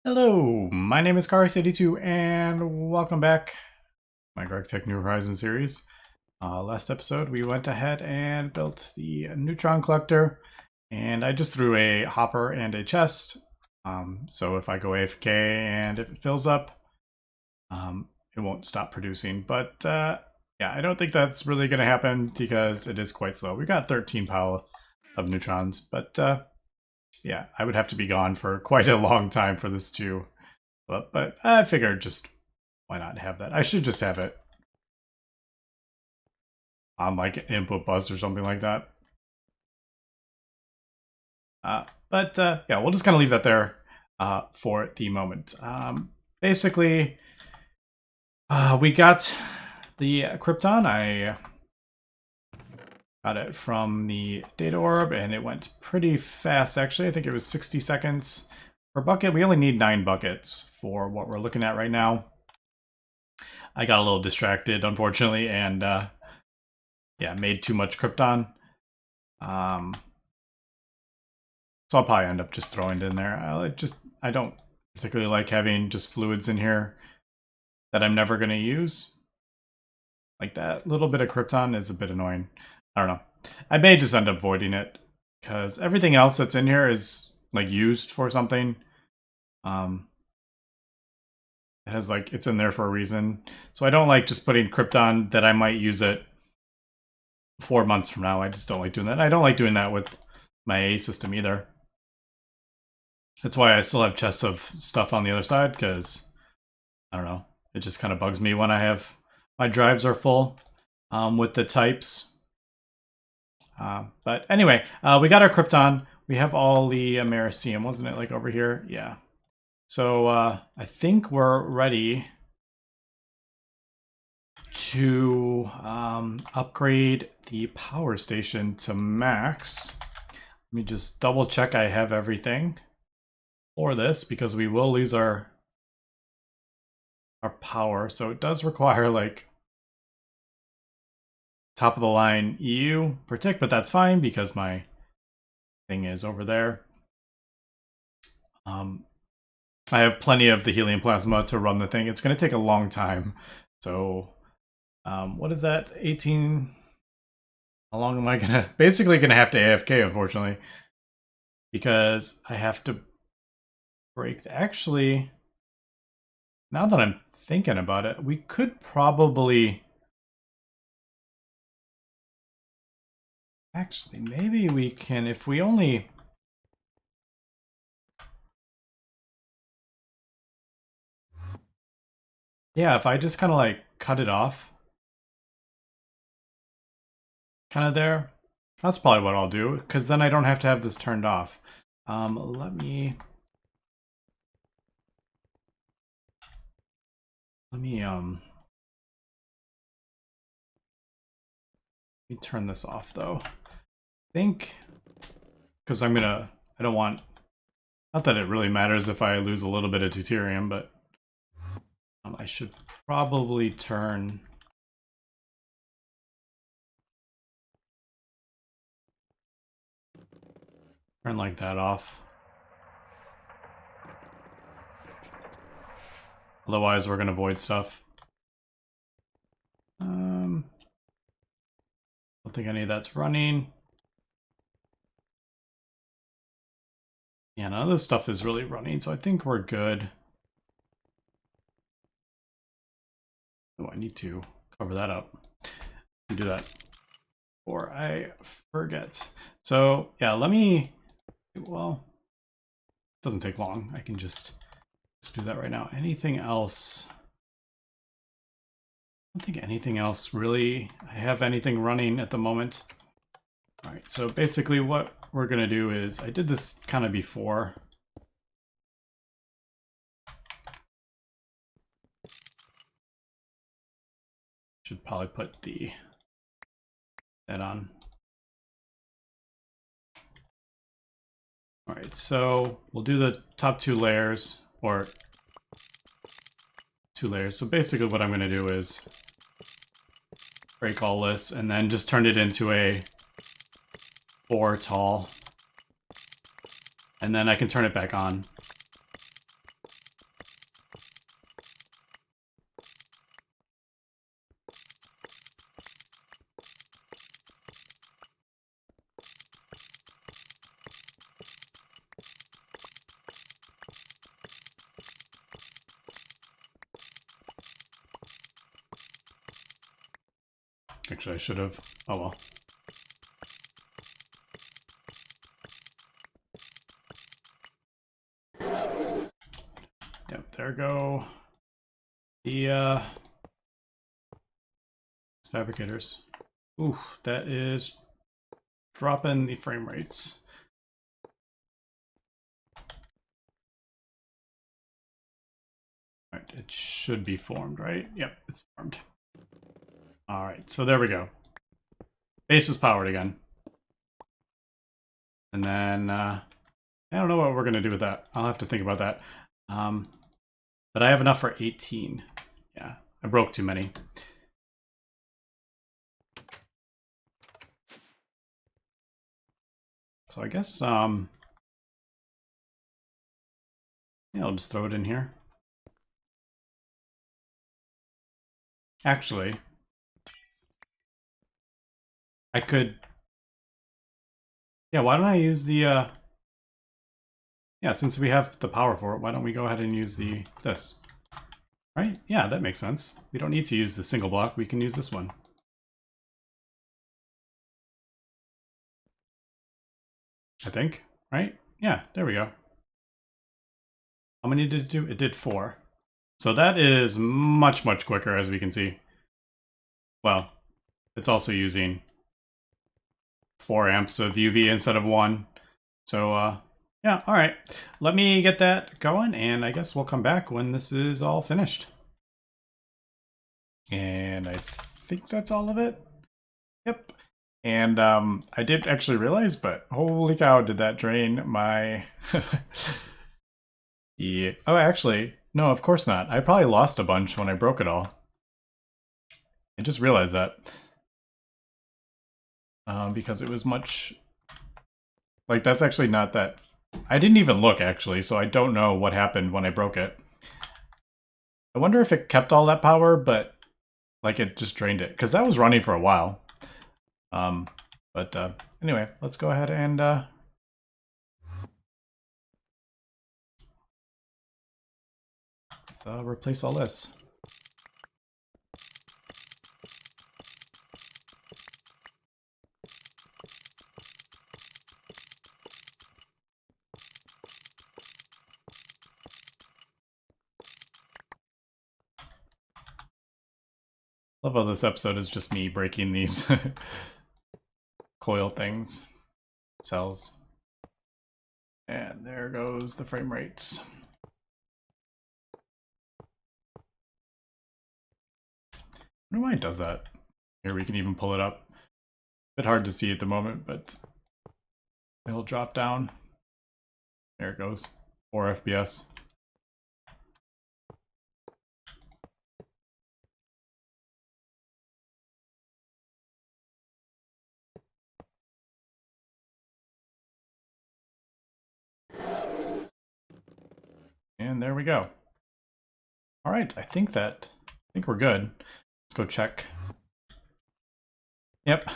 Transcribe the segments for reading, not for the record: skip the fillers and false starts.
Hello, my name is Kari82 and welcome back to my Gregtech New Horizons series. Last episode we went ahead and built the Neutron collector, and I just threw a hopper and a chest. So if I go AFK and if it fills up, it won't stop producing. But yeah, I don't think that's really going to happen because it is quite slow. We got 13 pile of neutrons, but yeah, I would have to be gone for quite a long time for this to. But I figured just why not have that? I should just have it on like an input bus or something like that. But yeah, we'll just kind of leave that there for the moment. Basically, we got the Krypton. I got it from the data orb, and it went pretty fast, actually. I think it was 60 seconds per bucket. We only need 9 buckets for what we're looking at right now. I got a little distracted, unfortunately, and yeah, made too much Krypton. So I'll probably end up just throwing it in there. I don't particularly like having just fluids in here that I'm never going to use. Like that little bit of Krypton is a bit annoying. I don't know. I may just end up voiding it because everything else that's in here is like used for something. It has like, it's in there for a reason. So I don't like just putting Krypton that I might use it 4 months from now. I just don't like doing that. I don't like doing that with my A system either. That's why I still have chests of stuff on the other side, because I don't know. It just kind of bugs me when I have my drives are full with the types. But anyway, we got our Krypton. We have all the Americium, wasn't it? Like over here? Yeah. So I think we're ready to upgrade the power station to max. Let me just double check I have everything for this, because we will lose our power. So it does require like top of the line EU per tick, but that's fine because my thing is over there. I have plenty of the helium plasma to run the thing. It's going to take a long time. So what is that? 18. How long am I gonna basically gonna have to AFK, unfortunately, because I have to break. Actually, now that I'm thinking about it, we could probably actually, maybe we can, if we only yeah, if I just kind of like cut it off kind of there, that's probably what I'll do, because then I don't have to have this turned off. Let me turn this off though. I think because I don't want, not that it really matters if I lose a little bit of deuterium, but I should probably turn like that off. Otherwise, we're gonna void stuff. Don't think any of that's running. Yeah, none of this stuff is really running, so I think we're good. Oh, I need to cover that up. Do that, or I forget. So yeah, let me. Well, it doesn't take long. I can just let's do that right now. Anything else? I don't think anything else really. I have anything running at the moment. All right, so basically what we're gonna do is, I did this kind of before. Should probably put that on. All right, so we'll do the top 2 layers, or 2 layers. So basically what I'm gonna do is break all this and then just turn it into a 4 tall. And then I can turn it back on. Actually, I should have. Oh well. Yep, there go the fabricators. Ooh, that is dropping the frame rates. All right, it should be formed, right? Yep, it's formed. All right, so there we go. Base is powered again. And then I don't know what we're gonna do with that. I'll have to think about that. But I have enough for 18. Yeah, I broke too many. So I guess yeah, I'll just throw it in here. Actually, I could. Yeah, why don't I use the yeah, since we have the power for it, why don't we go ahead and use this? Right? Yeah, that makes sense. We don't need to use the single block, we can use this one. I think, right? Yeah, there we go. How many did it do? It did 4. So that is much, much quicker, as we can see. Well, it's also using 4 amps of UV instead of 1. So, yeah, all right. Let me get that going, and I guess we'll come back when this is all finished. And I think that's all of it. Yep. And I did actually realize, but holy cow, did that drain my... Oh, actually, no, of course not. I probably lost a bunch when I broke it all. I just realized that. Because it was much... Like, that's actually not that... I didn't even look, actually, so I don't know what happened when I broke it. I wonder if it kept all that power, but, like, it just drained it. Because that was running for a while. But anyway, let's go ahead and... let's replace all this. Love how this episode is just me breaking these coil things, cells. And there goes the frame rates. I wonder why it does that. Here, we can even pull it up. A bit hard to see at the moment, but it'll drop down. There it goes. 4 FPS. And there we go. All right, I think we're good. Let's go check. Yep.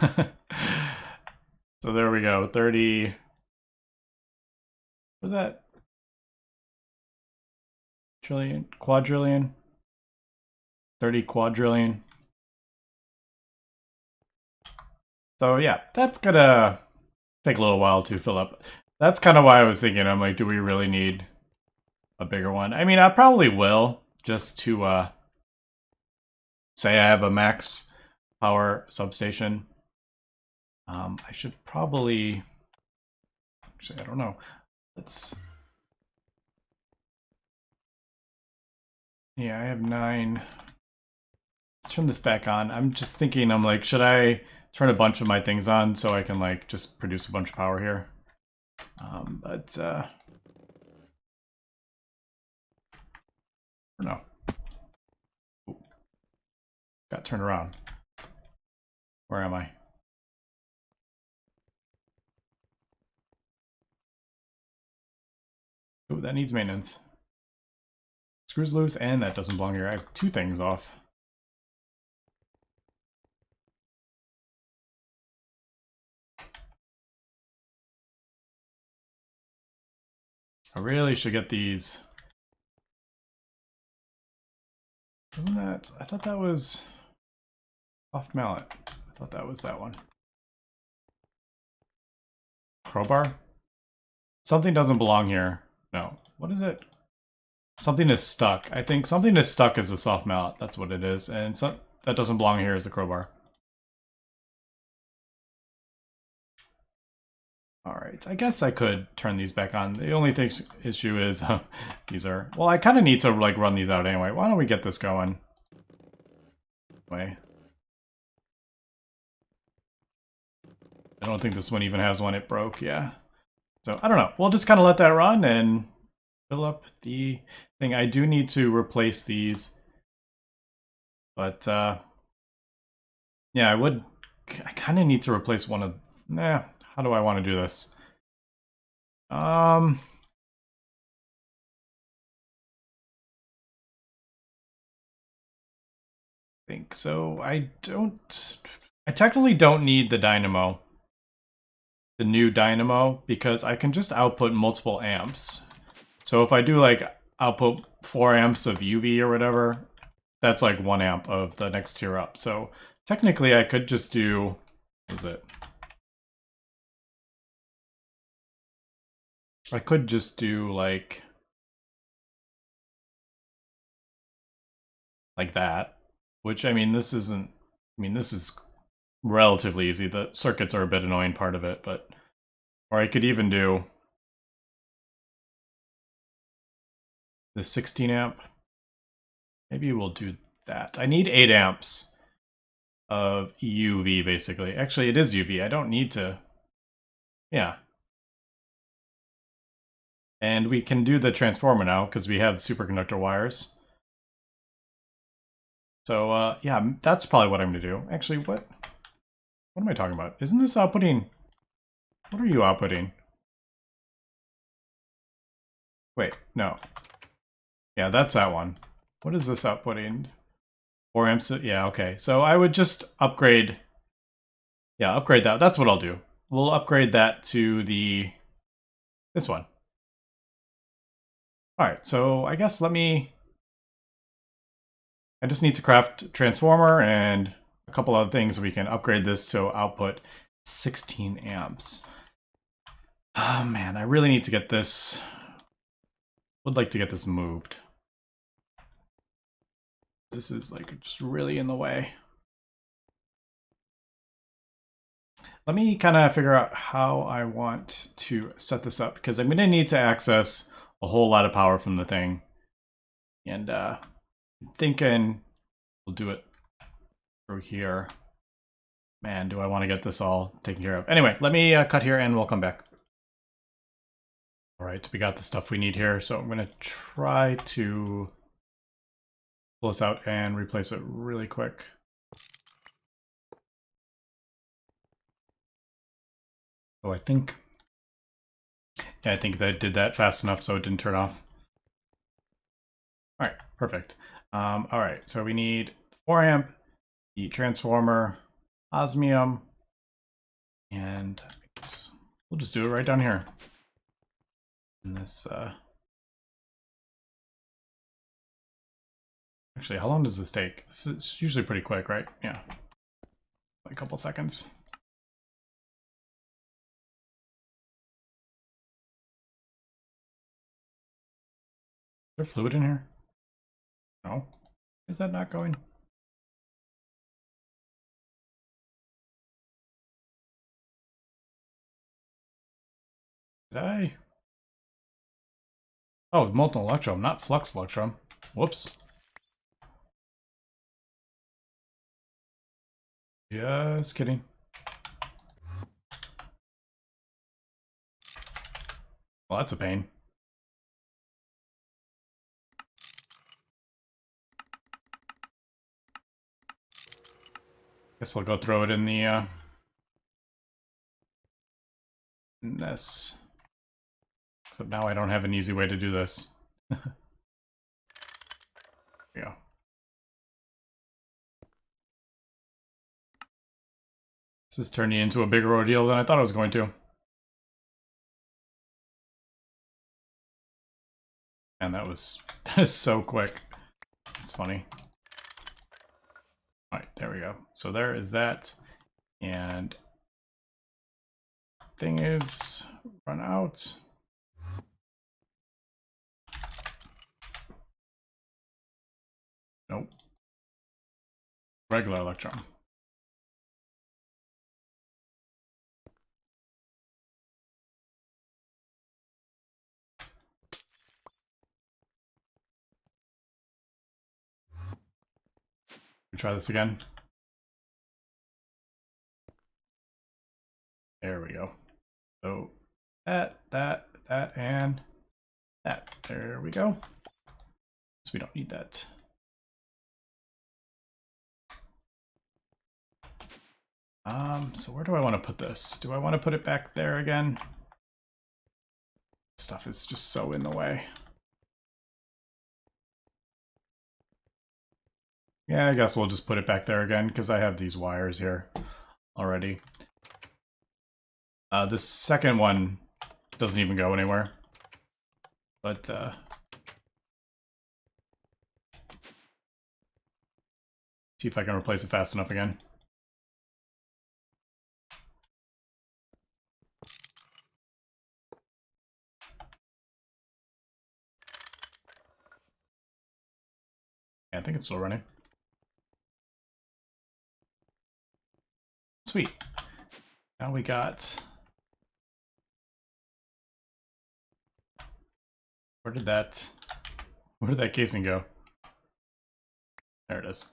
So there we go. 30. What's that? Trillion, quadrillion. 30 quadrillion. So yeah, that's gonna take a little while to fill up. That's kind of why I was thinking, I'm like, do we really need a bigger one? I mean, I probably will, just to say I have a max power substation. I should probably, actually, I don't know. Yeah, I have 9. Let's turn this back on. I'm just thinking, I'm like, should I turn a bunch of my things on so I can like just produce a bunch of power here? But no. Ooh. Got turned around. Where am I? Ooh, that needs maintenance. Screws loose, and that doesn't belong here. I have 2 things off. I really should get these. Wasn't that? I thought that was soft mallet. thought that was that one. Crowbar? Something doesn't belong here. No. What is it? Something is stuck. I think something is stuck as a soft mallet. That's what it is. And that doesn't belong here as a crowbar. Alright, I guess I could turn these back on. The only issue is these are... Well, I kind of need to like run these out anyway. Why don't we get this going? I don't think this one even has one. It broke, yeah. So, I don't know. We'll just kind of let that run and fill up the thing. I do need to replace these. But, yeah, I kind of need to replace one of... Nah, how do I want to do this? I think so. I technically don't need the dynamo. The new dynamo, because I can just output multiple amps. So if I do like output 4 amps of UV or whatever, that's like 1 amp of the next tier up. So technically I could just do, what is it? I could just do like that, which I mean, this isn't, I mean, this is relatively easy. The circuits are a bit annoying part of it, but, or I could even do the 16 amp. Maybe we'll do that. I need 8 amps of UV, basically. Actually, it is UV. I don't need to... Yeah. And we can do the transformer now, because we have superconductor wires. So, yeah, that's probably what I'm going to do. Actually, what am I talking about? Isn't this outputting... What are you outputting? Wait, no. Yeah, that's that one. What is this outputting? 4 amps? Yeah, okay. So I would just upgrade... Yeah, upgrade that. That's what I'll do. We'll upgrade that to this one. Alright, so I guess I just need to craft transformer and a couple other things so we can upgrade this to output 16 amps. Oh man, I really need to get this... Would like to get this moved. This is like just really in the way. Let me kind of figure out how I want to set this up, because I'm going to need to access a whole lot of power from the thing. And I'm thinking we'll do it through here. Man, do I want to get this all taken care of. Anyway, let me cut here and we'll come back. All right, we got the stuff we need here, so I'm going to try to pull this out and replace it really quick. So I think, yeah, I think that did that fast enough so it didn't turn off. All right, perfect. All right, so we need 4 amp, the transformer, osmium, and we'll just do it right down here. And this, actually, how long does this take? It's usually pretty quick, right? Yeah, like a couple seconds. Is there fluid in here? No. Is that not going? Did I? Oh, molten electrum, not flux electrum. Whoops. Just kidding. Well, that's a pain. Guess I'll go throw it in the in this. Except now I don't have an easy way to do this. Yeah. This is turning into a bigger ordeal than I thought it was going to. And that is so quick. It's funny. Alright, there we go. So there is that. And thing is run out. Nope. Regular electron. We try this again. There we go. So that, and that. There we go. So we don't need that. So where do I want to put this? Do I want to put it back there again? Stuff is just so in the way. Yeah, I guess we'll just put it back there again because I have these wires here already. The second one doesn't even go anywhere. But see if I can replace it fast enough again. Yeah, I think it's still running. Sweet. Now we got... Where did that casing go? There it is.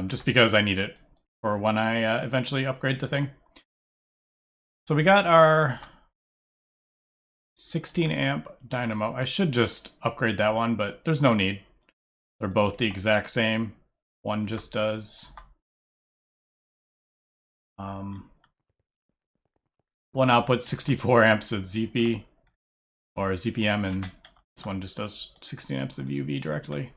Just because I need it for when I eventually upgrade the thing. So we got our 16 amp dynamo. I should just upgrade that one, but there's no need. They're both the exact same. One just does one outputs 64 amps of ZP or ZPM, and this one just does 16 amps of UV directly.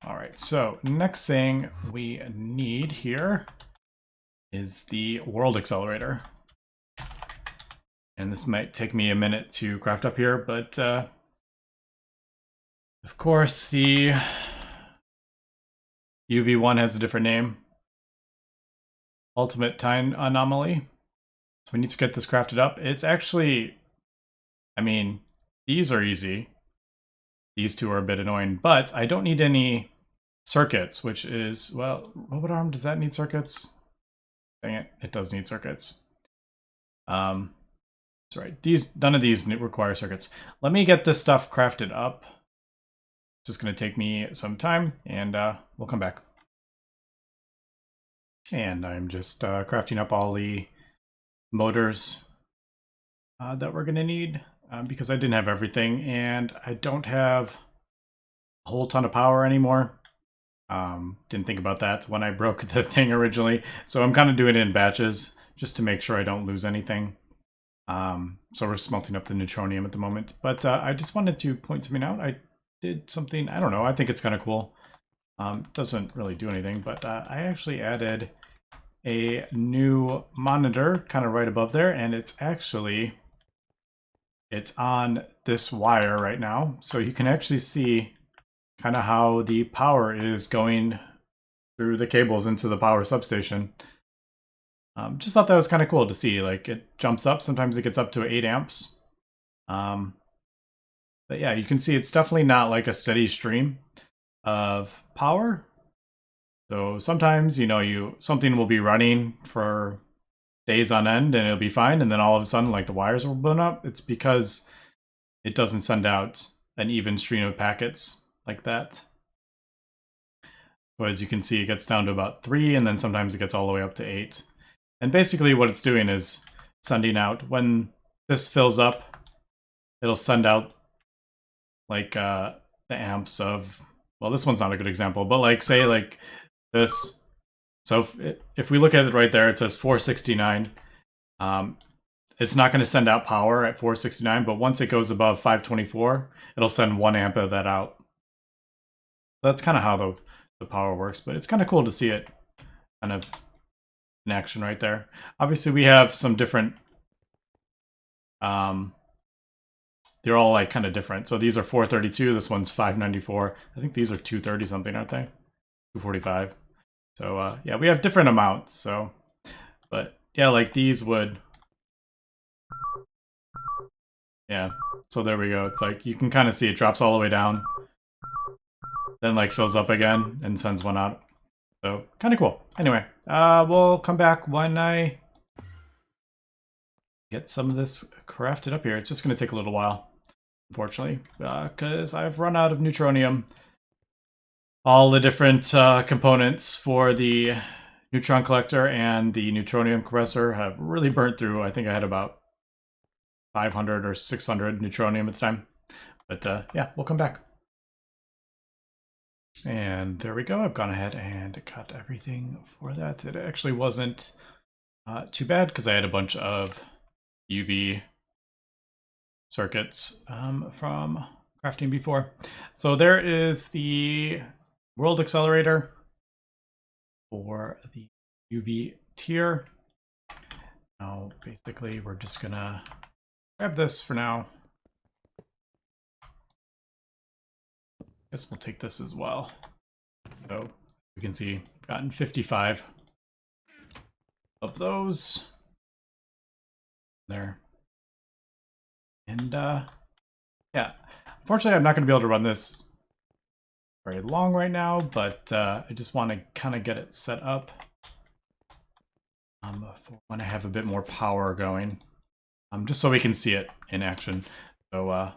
All right, so next thing we need here is the world accelerator. And this might take me a minute to craft up here, but of course the UV1 has a different name. Ultimate time anomaly. So we need to get this crafted up. It's actually, I mean, these are easy. These two are a bit annoying, but I don't need any circuits, which is, well, robot arm, does that need circuits? Dang it, it does need circuits. That's right, none of these require circuits. Let me get this stuff crafted up. Just gonna take me some time, and we'll come back. And I'm just crafting up all the motors that we're gonna need, because I didn't have everything, and I don't have a whole ton of power anymore. Didn't think about that when I broke the thing originally, so I'm kind of doing it in batches just to make sure I don't lose anything. So we're smelting up the neutronium at the moment, but I just wanted to point something out. I did something, I don't know, I think it's kind of cool. Doesn't really do anything, but I actually added a new monitor kind of right above there, and it's on this wire right now, so you can actually see kind of how the power is going through the cables into the power substation. Just thought that was kind of cool to see. Like, it jumps up, sometimes it gets up to 8 amps. But yeah, you can see it's definitely not like a steady stream of power. So sometimes, you know, something will be running for days on end and it'll be fine, and then all of a sudden, like, the wires will burn up. It's because it doesn't send out an even stream of packets like that. So as you can see, it gets down to about 3, and then sometimes it gets all the way up to 8. And basically what it's doing is sending out, when this fills up, it'll send out like the amps of, well, this one's not a good example, but like, say like this. So if we look at it right there, it says 469. It's not going to send out power at 469, but once it goes above 524, it'll send 1 amp of that out. That's kind of how the power works, but it's kind of cool to see it kind of in action right there. Obviously, we have some different they're all like kind of different. So these are 432. This one's 594. I think these are 230 something, aren't they? 245. So yeah, we have different amounts. So, but yeah, like these would. Yeah. So there we go. It's like you can kind of see it drops all the way down, then like fills up again and sends one out. So kind of cool. Anyway, we'll come back when I get some of this crafted up here. It's just going to take a little while, unfortunately, because I've run out of neutronium. All the different components for the neutron collector and the neutronium compressor have really burnt through. I think I had about 500 or 600 neutronium at the time. But yeah, we'll come back. And there we go. I've gone ahead and cut everything for that. It actually wasn't too bad because I had a bunch of UV circuits from crafting before. So there is the World Accelerator for the UV tier. Now, basically, we're just gonna grab this for now. Guess we'll take this as well. So you can see, I've gotten 55 of those there. And yeah, unfortunately, I'm not going to be able to run this very long right now, but I just want to kind of get it set up for when I have a bit more power going, just so we can see it in action. So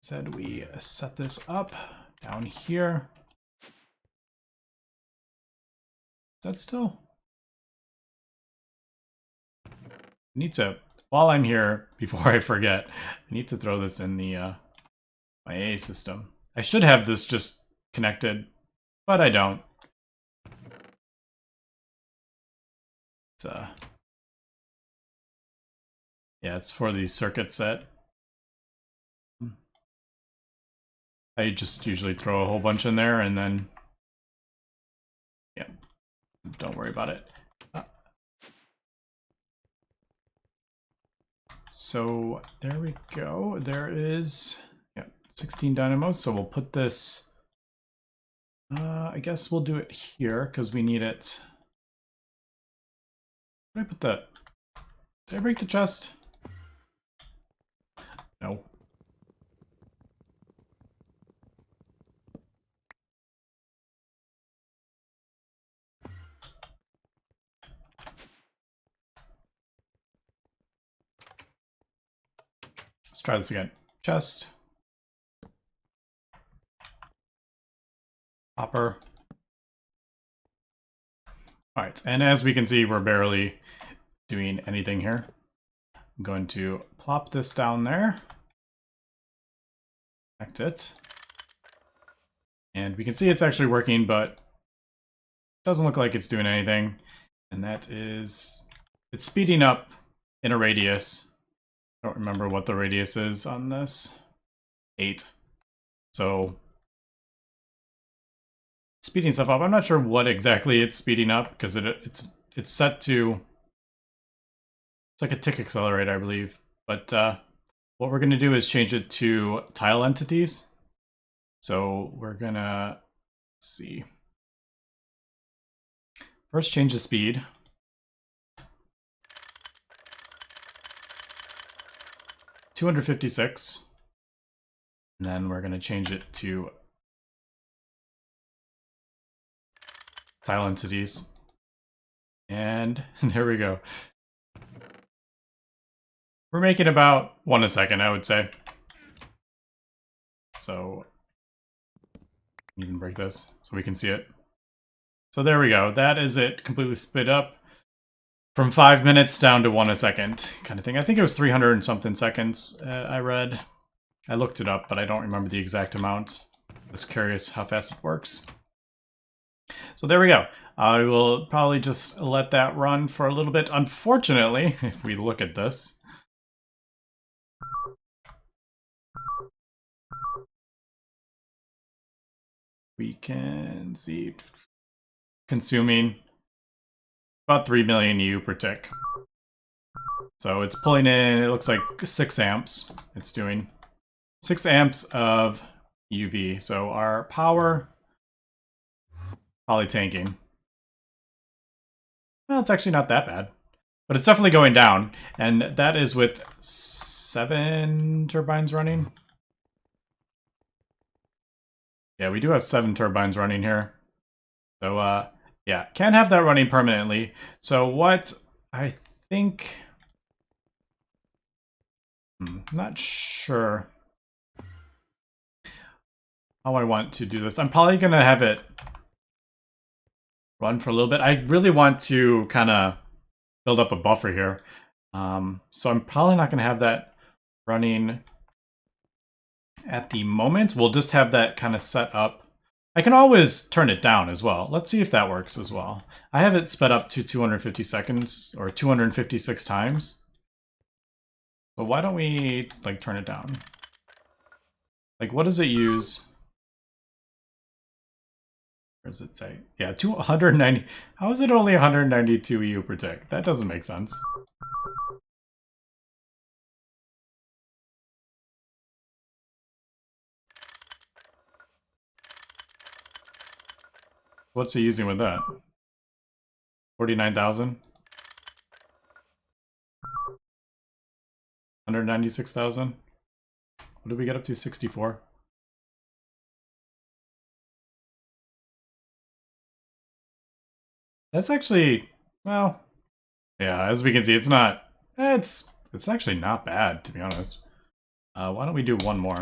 said we set this up down here. Is that still? I need to, while I'm here, before I forget, I need to throw this in the my AA system. I should have this just connected, but I don't. It's yeah, it's for the circuit set. I just usually throw a whole bunch in there and then, yeah, don't worry about it. So there we go. There is 16 dynamos. So we'll put this, I guess we'll do it here because we need it. Where did I put that? Did I break the chest? No. Let's try this again. Chest. Hopper. All right, and as we can see, we're barely doing anything here. I'm going to plop this down there. Connect it. And we can see it's actually working, but it doesn't look like it's doing anything. And that is, it's speeding up in a radius. I don't remember what the radius is on this. 8. So speeding stuff up. I'm not sure what exactly it's speeding up because it's set to, it's like a tick accelerator, I believe. But what we're going to do is change it to tile entities. So we're gonna, let's see. First change the speed. $256. And then we're gonna change it to tile entities. And there we go. We're making about 1 a second, I would say. So even break this so we can see it. So there we go. That is it completely split up from 5 minutes down to 1 a second kind of thing. I think it was 300 and something seconds I read. I looked it up, but I don't remember the exact amount. Just curious how fast it works. So there we go. I will probably just let that run for a little bit. Unfortunately, if we look at this, we can see consuming about 3 million EU per tick. So it's pulling in, it looks like 6 amps. It's doing 6 amps of UV. So our power, probably tanking. Well, it's actually not that bad. But it's definitely going down. And that is with 7 turbines running. Yeah, we do have 7 turbines running here. So, yeah, can't have that running permanently. So what I think... not sure how I want to do this. I'm probably going to have it run for a little bit. I really want to kind of build up a buffer here. So I'm probably not going to have that running at the moment. We'll just have that kind of set up. I can always turn it down as well. Let's see if that works as well. I have it sped up to 250 seconds or 256 times. But why don't we like turn it down? Like, what does it use? Where does it say? Yeah, 290. How is it only 192 EU per tick? That doesn't make sense. What's he using with that? 49,000? 196,000? What did we get up to? 64? That's actually, well, yeah, as we can see, it's not, it's actually not bad, to be honest. Why don't we do one more?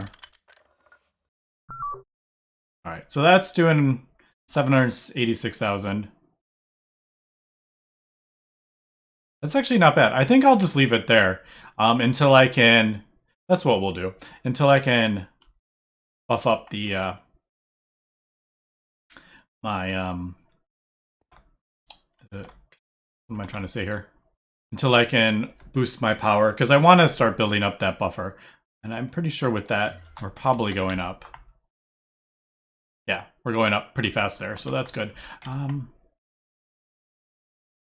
Alright, so that's doing 786,000. That's actually not bad. I think I'll just leave it there until I can, that's what we'll do, until I can buff up the, what am I trying to say here? Until I can boost my power, because I want to start building up that buffer. And I'm pretty sure with that, we're probably going up. Yeah, we're going up pretty fast there, so that's good.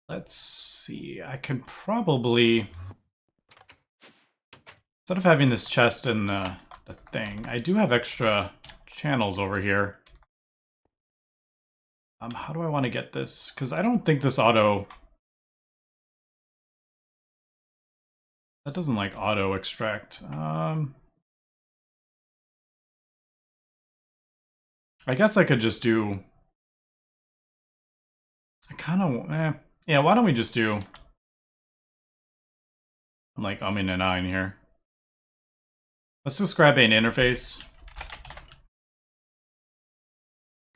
Let's see, I can probably, instead of having this chest and the thing, I do have extra channels over here. How do I want to get this? Because I don't think this auto... That doesn't like auto extract. I guess I could just do... I kind of... Yeah, why don't we just do... I'm like umming and ahhing here. Let's just grab an interface.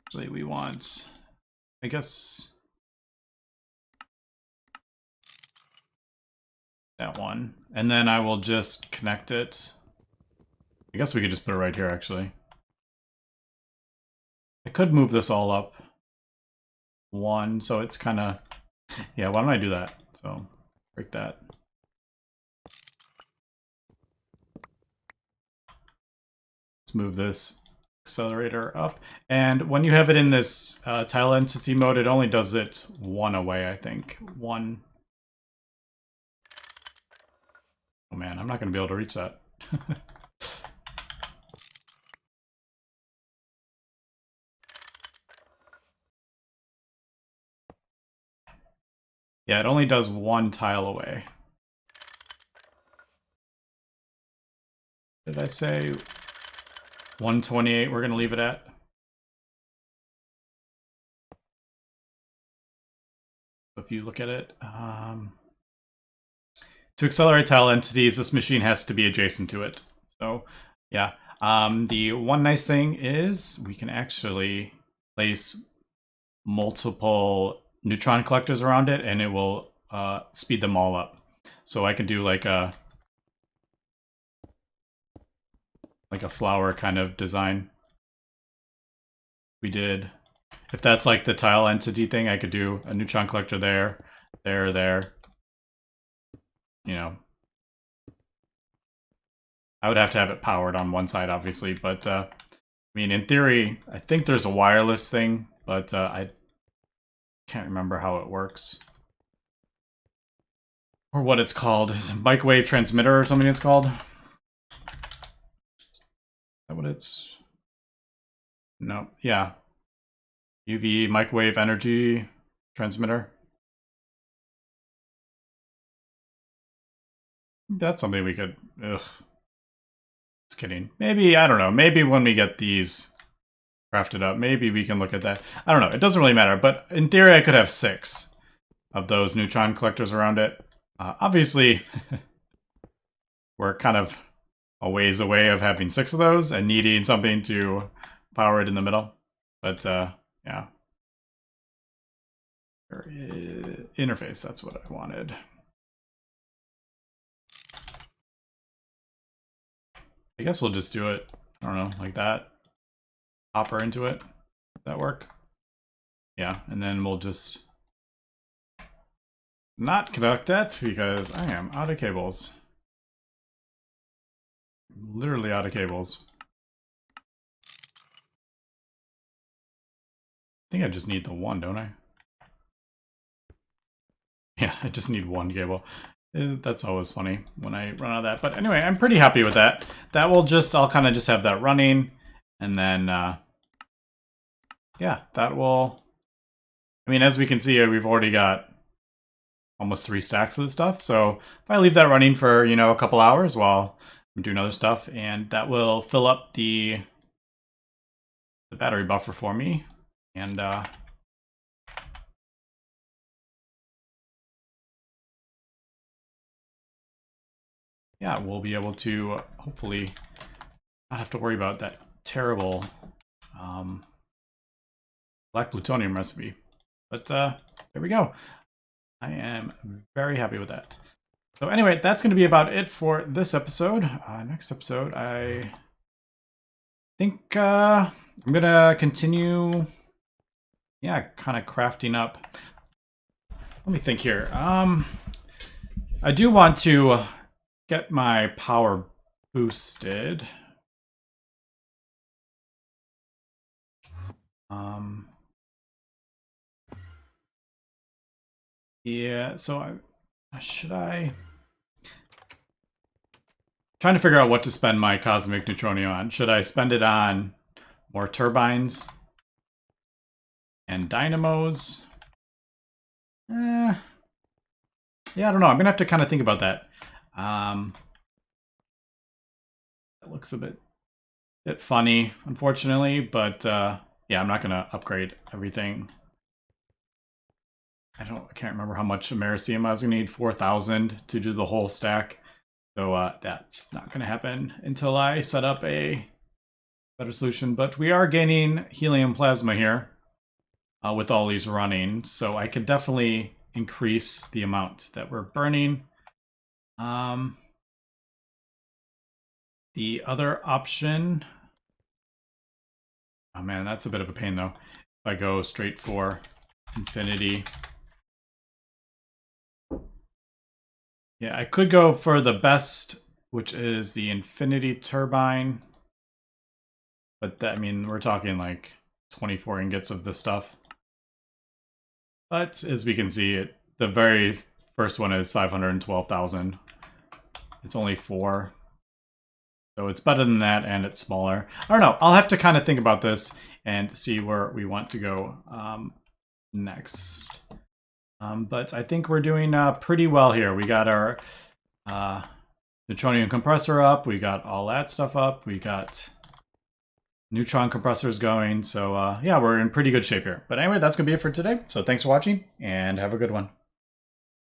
Actually, we want... I guess... that one. And then I will just connect it. I guess we could just put it right here, actually. I could move this all up one, so it's kind of... Yeah, why don't I do that? So, break that. Let's move this accelerator up. And when you have it in this tile entity mode, it only does it one away, I think. One. Oh man, I'm not going to be able to reach that. Yeah, it only does one tile away. Did I say 128 we're going to leave it at? If you look at it, to accelerate tile entities, this machine has to be adjacent to it. So, yeah. The one nice thing is we can actually place multiple neutron collectors around it, and it will speed them all up. So I can do like a flower kind of design. We did, if that's like the tile entity thing, I could do a neutron collector there, there. You know, I would have to have it powered on one side, obviously, but I mean, in theory, I think there's a wireless thing, but I can't remember how it works. or what it's called. Is it microwave transmitter or something it's called? Is that what it's... No, yeah. UV microwave energy transmitter. That's something we could... Ugh. Just kidding. Maybe, I don't know. Maybe when we get these crafted up, maybe we can look at that. I don't know. It doesn't really matter. But in theory, I could have 6 of those neutron collectors around it. Obviously, we're kind of a ways away of having 6 of those and needing something to power it in the middle. But, yeah. Interface, that's what I wanted. I guess we'll just do it, I don't know, like that. Hopper into it. Does that work? Yeah, and then we'll just not connect that because I am out of cables. Literally out of cables. I think I just need the one, don't I? Yeah, I just need one cable. That's always funny when I run out of that. But anyway, I'm pretty happy with that. That will just, I'll kind of just have that running. And then, yeah, that will... I mean, as we can see, we've already got almost 3 stacks of this stuff. So if I leave that running for, you know, a couple hours while I'm doing other stuff, and that will fill up the battery buffer for me. And, yeah, we'll be able to hopefully not have to worry about that terrible black plutonium recipe. But there we go. I am very happy with that. So anyway, that's going to be about it for this episode. Next episode, I think I'm going to continue, yeah, kind of crafting up. Let me think here. I do want to get my power boosted. Yeah, so should I... Trying to figure out what to spend my Cosmic Neutronium on. Should I spend it on more turbines and dynamos? Yeah, I don't know. I'm gonna have to kind of think about that. That looks a bit funny, unfortunately, but yeah, I'm not gonna upgrade everything. I can't remember how much Americium I was gonna need. 4,000 to do the whole stack. So that's not gonna happen until I set up a better solution. But we are gaining helium plasma here with all these running, so I could definitely increase the amount that we're burning. The other option, oh man, that's a bit of a pain though. If I go straight for infinity. Yeah, I could go for the best, which is the infinity turbine. But that, I mean, we're talking like 24 ingots of this stuff. But as we can see, the very first one is 512,000. It's only 4. So it's better than that, and it's smaller. I don't know. I'll have to kind of think about this and see where we want to go next. But I think we're doing pretty well here. We got our neutronium compressor up. We got all that stuff up. We got neutron compressors going. So yeah, we're in pretty good shape here. But anyway, that's going to be it for today. So thanks for watching, and have a good one.